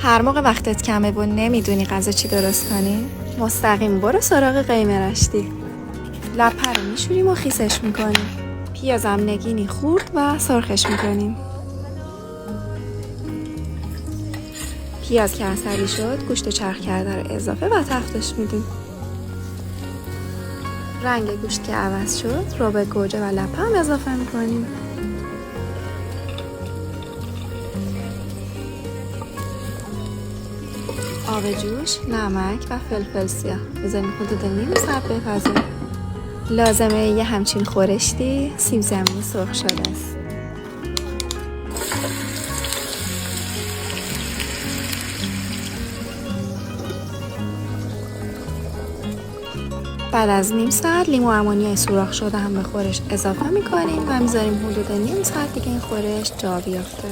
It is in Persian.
هر موقع وقتت کمه و نمیدونی غذا چی درست کنی، مستقیم برو سراغ قیمه رشتی. لپه رو میشوریم و خیسش میکنیم. پیازم نگینی خورد و سرخش میکنیم. پیاز که عصبی شد، گوشت چرخ کرده رو اضافه و تفتش میدیم. رنگ گوشت که عوض شد، رو به گوجه و لپه هم اضافه میکنیم. آب جوش، نمک و فلفل سیاه بذاریم حدود نیم ساعت بپزه. لازمه یه همچین خورشتی سیب زمینی سرخ شده است. بعد از نیم ساعت لیمو امونیای سوراخ شده هم به خورش اضافه میکنیم و میذاریم حدود نیم ساعت دیگه این خورش جا بیافته.